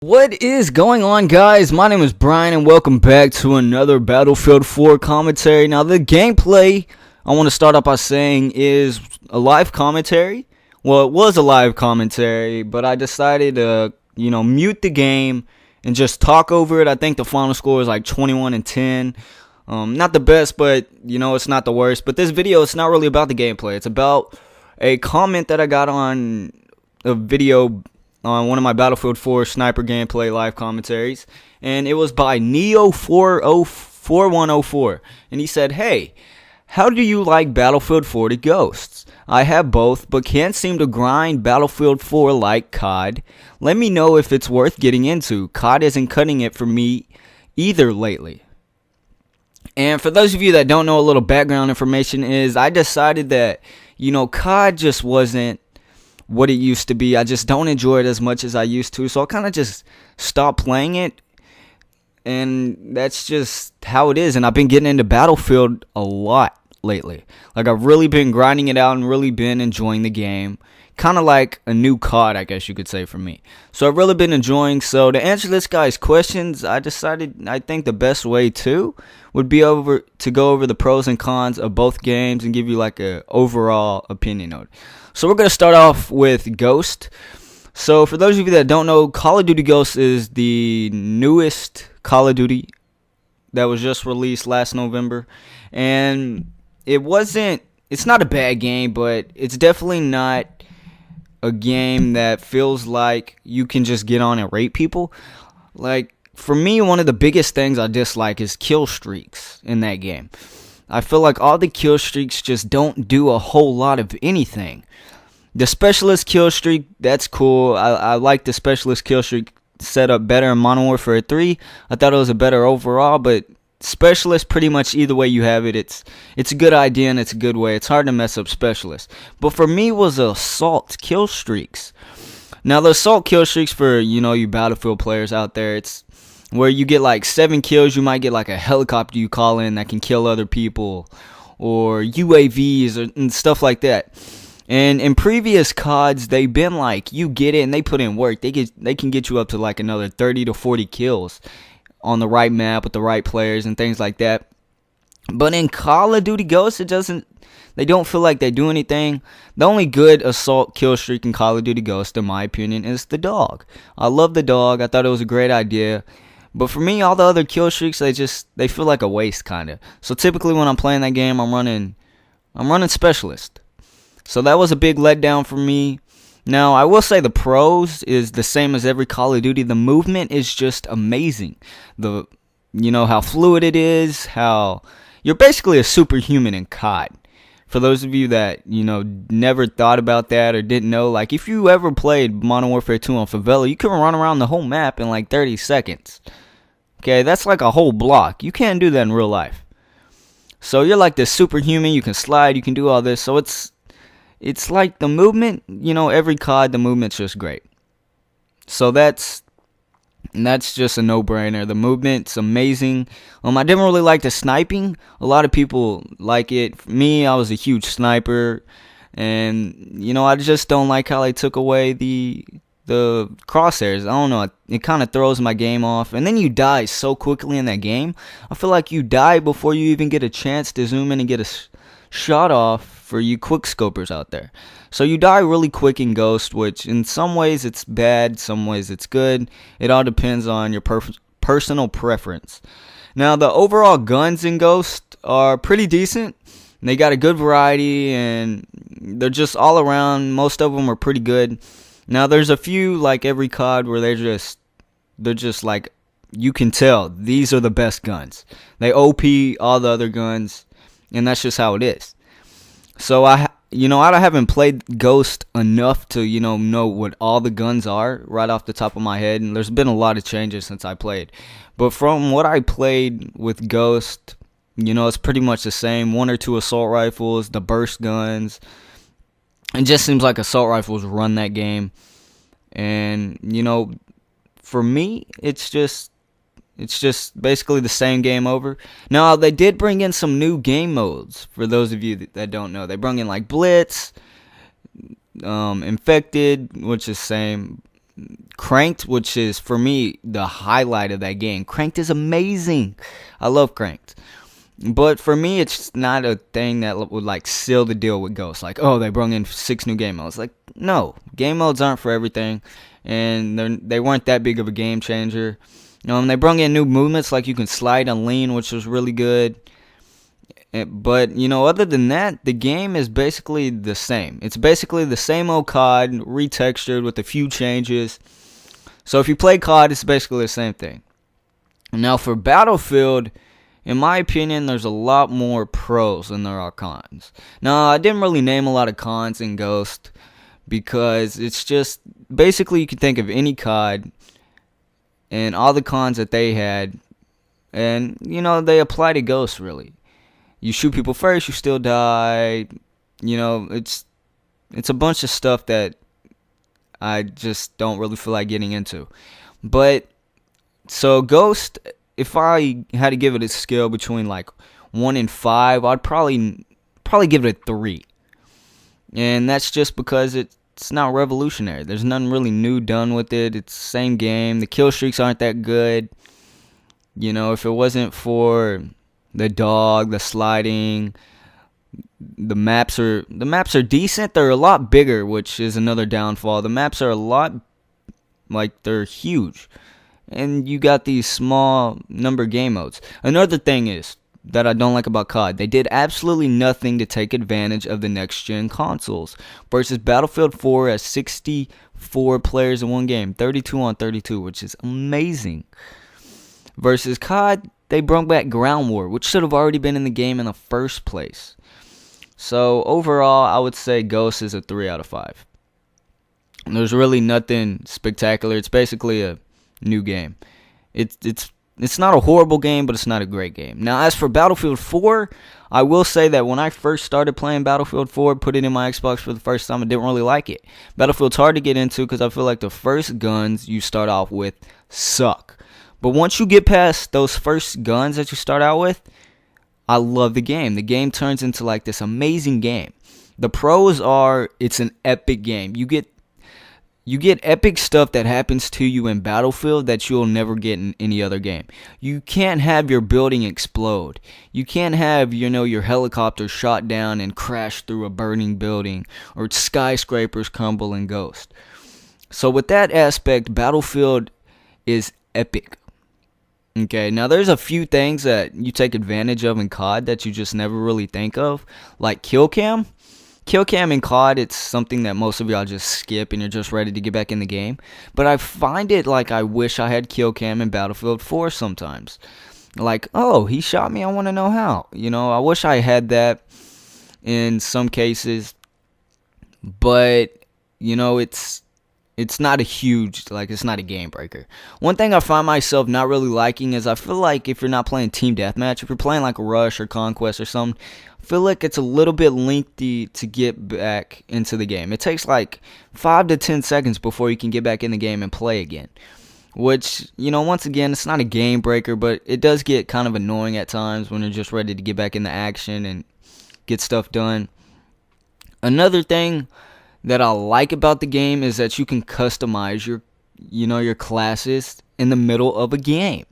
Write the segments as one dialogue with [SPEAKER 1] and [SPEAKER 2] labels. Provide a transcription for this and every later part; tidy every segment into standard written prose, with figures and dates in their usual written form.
[SPEAKER 1] What is going on, guys? My name is Brian and welcome back to another Battlefield 4 commentary. Now, the gameplay, I want to start off by saying, is a live commentary. Well, it was a live commentary, but I decided to, mute the game and just talk over it. I think the final score is like 21-10. Not the best, but, it's not the worst. But this video, it's not really about the gameplay. It's about a comment that I got on a video on one of my Battlefield 4 sniper gameplay live commentaries, and it was by Neo4104, and he said, "Hey, how do you like Battlefield 4 to Ghosts? I have both, but can't seem to grind Battlefield 4 like COD. Let me know if it's worth getting into. COD isn't cutting it for me either lately." And for those of you that don't know, a little background information is I decided that, COD just wasn't what it used to be. I just don't enjoy it as much as I used to, so I kind of just stopped playing it, and that's just how it is. And I've been getting into Battlefield a lot lately. Like, I've really been grinding it out and really been enjoying the game. Kind of like a new COD, I guess you could say, for me. So I've really been enjoying. So to answer this guy's questions, I think the best way would be to go over the pros and cons of both games and give you like a overall opinion on it. So we're going to start off with Ghost. So for those of you that don't know, Call of Duty Ghost is the newest Call of Duty that was just released last November. And it's not a bad game, but it's definitely not a game that feels like you can just get on and rape people. Like, for me, one of the biggest things I dislike is kill streaks in that game. I feel like all the kill streaks just don't do a whole lot of anything. The specialist kill streak, that's cool. I like the specialist kill streak setup better in Modern Warfare 3. I thought it was a better overall, but specialist, pretty much either way you have it, it's a good idea and it's a good way. It's hard to mess up specialist. But for me, it was assault kill streaks. Now, the assault kill streaks for, you Battlefield players out there, it's where you get like 7 kills. You might get like a helicopter you call in that can kill other people, or UAVs and stuff like that. And in previous CODs, they've been like, you get it and they put in work. They can get you up to like another 30 to 40 kills on the right map with the right players and things like that. But in Call of Duty Ghosts, they don't feel like they do anything. The only good assault kill streak in Call of Duty Ghosts, in my opinion, is the dog. I love the dog. I thought it was a great idea. But for me, all the other kill streaks, they feel like a waste, kind of. So typically when I'm playing that game, I'm running specialist. So that was a big letdown for me. Now, I will say the pros is the same as every Call of Duty. The movement is just amazing. How fluid it is, how you're basically a superhuman in COD. For those of you that, never thought about that or didn't know, like, if you ever played Modern Warfare 2 on Favela, you can run around the whole map in like 30 seconds. Okay, that's like a whole block. You can't do that in real life. So you're like this superhuman, you can slide, you can do all this. So it's like the movement, every COD, the movement's just great. So that's just a no-brainer. The movement's amazing. I didn't really like the sniping. A lot of people like it. For me, I was a huge sniper, and I just don't like how they took away the crosshairs. I don't know. It kind of throws my game off. And then you die so quickly in that game. I feel like you die before you even get a chance to zoom in and get a shot off for you quick scopers out there. So you die really quick in Ghost, which in some ways it's bad, some ways it's good. It all depends on your personal preference. Now, the overall guns in Ghost are pretty decent. They got a good variety and they're just all around. Most of them are pretty good. Now, there's a few, like every COD, where they're just like, you can tell these are the best guns. They OP all the other guns, and that's just how it is. So I haven't played Ghost enough to, know what all the guns are right off the top of my head, and there's been a lot of changes since I played. But from what I played with Ghost, it's pretty much the same. 1 or 2 assault rifles, the burst guns. It just seems like assault rifles run that game. And, for me, it's just basically the same game over. Now, they did bring in some new game modes, for those of you that don't know. They brought in, like, Blitz, Infected, which is same. Cranked, which is for me the highlight of that game. Cranked is amazing. I love Cranked. But for me, it's not a thing that would like seal the deal with Ghost. Like, oh, they brought in 6 new game modes. Like, no, game modes aren't for everything, and they weren't that big of a game changer. They brought in new movements like you can slide and lean, which was really good. But other than that, the game is basically the same. It's basically the same old COD, retextured with a few changes. So if you play COD, it's basically the same thing. Now for Battlefield, in my opinion, there's a lot more pros than there are cons. Now, I didn't really name a lot of cons in Ghost because it's just basically you can think of any COD and all the cons that they had, and they apply to Ghost really. You shoot people first, you still die. It's a bunch of stuff that I just don't really feel like getting into. But so Ghost, if I had to give it a scale between like 1 and 5, I'd probably give it a 3. And that's just because it's not revolutionary. There's nothing really new done with it. It's the same game. The kill streaks aren't that good. If it wasn't for the dog, the sliding, the maps are decent. They're a lot bigger, which is another downfall. The maps are a lot, like, they're huge. And you got these small number game modes. Another thing is that I don't like about COD, they did absolutely nothing to take advantage of the next gen consoles. Versus Battlefield 4 has 64 players in one game, 32 on 32, which is amazing. Versus COD, they brought back Ground War, which should have already been in the game in the first place. So overall, I would say Ghost is a 3 out of 5. There's really nothing spectacular. It's basically a new game. It's not a horrible game, but it's not a great game. Now, as for Battlefield 4, I will say that when I first started playing Battlefield 4, put it in my Xbox for the first time, I didn't really like it. Battlefield's hard to get into because I feel like the first guns you start off with suck. But once you get past those first guns that you start out with, I love the game. The game turns into like this amazing game. The pros are it's an epic game. You get epic stuff that happens to you in Battlefield that you'll never get in any other game. You can't have your building explode. You can't have, your helicopter shot down and crash through a burning building, or skyscrapers crumble in Ghost. So with that aspect, Battlefield is epic. Okay, now there's a few things that you take advantage of in COD that you just never really think of, like kill cam. Kill cam in COD, it's something that most of y'all just skip and you're just ready to get back in the game. But I find it like I wish I had kill cam in Battlefield 4 sometimes. Like, oh, he shot me, I want to know how. I wish I had that in some cases. But, it's not a huge, it's not a game breaker. One thing I find myself not really liking is I feel like if you're not playing Team Deathmatch, if you're playing like Rush or Conquest or something, I feel like it's a little bit lengthy to get back into the game. It takes like 5 to 10 seconds before you can get back in the game and play again. Which, once again, it's not a game breaker, but it does get kind of annoying at times when you're just ready to get back into action and get stuff done. Another thing that I like about the game is that you can customize your classes in the middle of a game.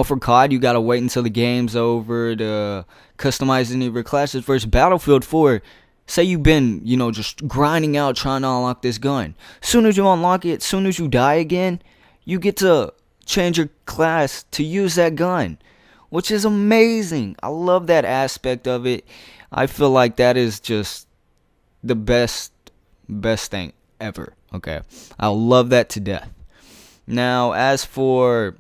[SPEAKER 1] For COD, you gotta wait until the game's over to customize any of your classes. Versus Battlefield 4, say you've been, just grinding out trying to unlock this gun. Soon as you unlock it, soon as you die again, you get to change your class to use that gun, which is amazing. I love that aspect of it. I feel like that is just the best thing ever. Okay, I love that to death. Now, as for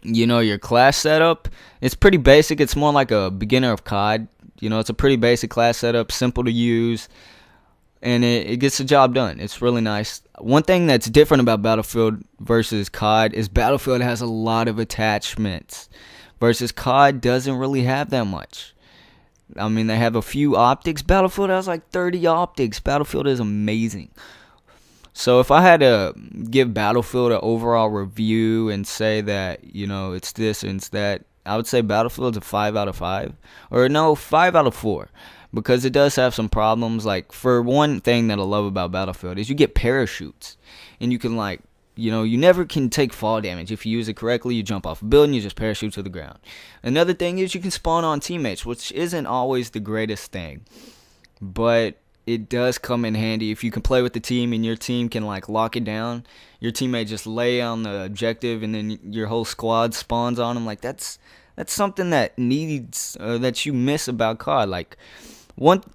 [SPEAKER 1] your class setup, it's pretty basic. It's more like a beginner of COD. It's a pretty basic class setup, simple to use, and it gets the job done. It's really nice. One thing that's different about Battlefield versus COD is Battlefield has a lot of attachments, versus COD doesn't really have that much. I mean, they have a few optics. Battlefield has like 30 optics. Battlefield is amazing. So if I had to give Battlefield an overall review and say that, it's this and it's that, I would say Battlefield's a 5 out of 5. Or no, 5 out of 4. Because it does have some problems. Like, for one thing that I love about Battlefield is you get parachutes. And you can, like, you never can take fall damage. If you use it correctly, you jump off a building, you just parachute to the ground. Another thing is you can spawn on teammates, which isn't always the greatest thing. But it does come in handy if you can play with the team and your team can like lock it down. Your teammate just lay on the objective and then your whole squad spawns on them. Like that's something that needs that you miss about COD. Like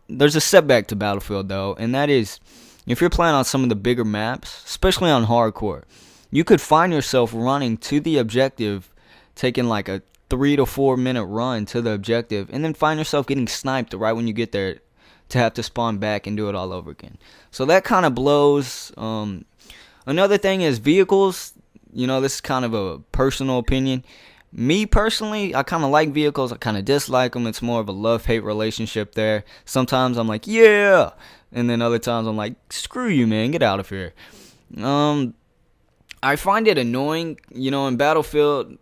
[SPEAKER 1] there's a setback to Battlefield though, and that is if you're playing on some of the bigger maps, especially on hardcore, you could find yourself running to the objective, taking like a 3 to 4 minute run to the objective, and then find yourself getting sniped right when you get there, to have to spawn back and do it all over again. So that kind of blows. Another thing is vehicles. This is kind of a personal opinion. Me personally, I kind of like vehicles. I kind of dislike them. It's more of a love-hate relationship there. Sometimes I'm like, yeah. And then other times I'm like, screw you, man. Get out of here. I find it annoying. In Battlefield,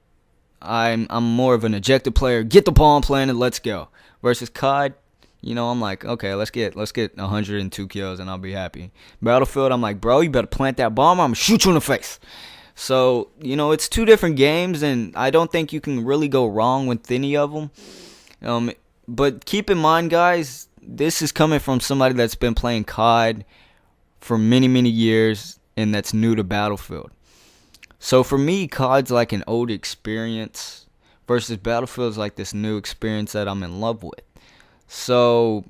[SPEAKER 1] I'm more of an objective player. Get the bomb planted. Let's go. Versus COD. I'm like, okay, let's get 102 kills and I'll be happy. Battlefield, I'm like, bro, you better plant that bomb or I'm gonna shoot you in the face. So, it's two different games and I don't think you can really go wrong with any of them. But keep in mind, guys, this is coming from somebody that's been playing COD for many, many years and that's new to Battlefield. So for me, COD's like an old experience versus Battlefield's like this new experience that I'm in love with. So,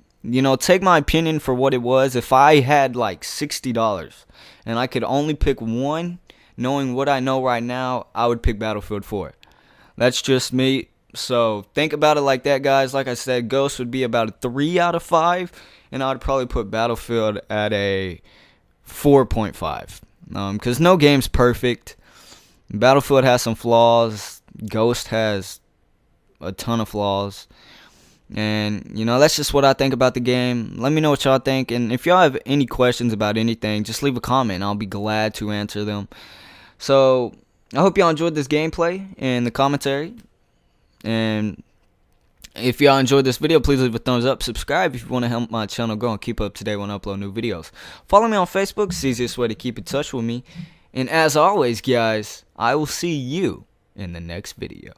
[SPEAKER 1] take my opinion for what it was. If I had like $60 and I could only pick one, knowing what I know right now, I would pick Battlefield 4. That's just me. So, think about it like that, guys. Like I said, Ghost would be about a 3 out of 5, and I would probably put Battlefield at a 4.5. Because no game's perfect. Battlefield has some flaws. Ghost has a ton of flaws. And, that's just what I think about the game. Let me know what y'all think. And if y'all have any questions about anything, just leave a comment. I'll be glad to answer them. So, I hope y'all enjoyed this gameplay and the commentary. And if y'all enjoyed this video, please leave a thumbs up. Subscribe if you want to help my channel grow and keep up to date when I upload new videos. Follow me on Facebook. It's the easiest way to keep in touch with me. And as always, guys, I will see you in the next video.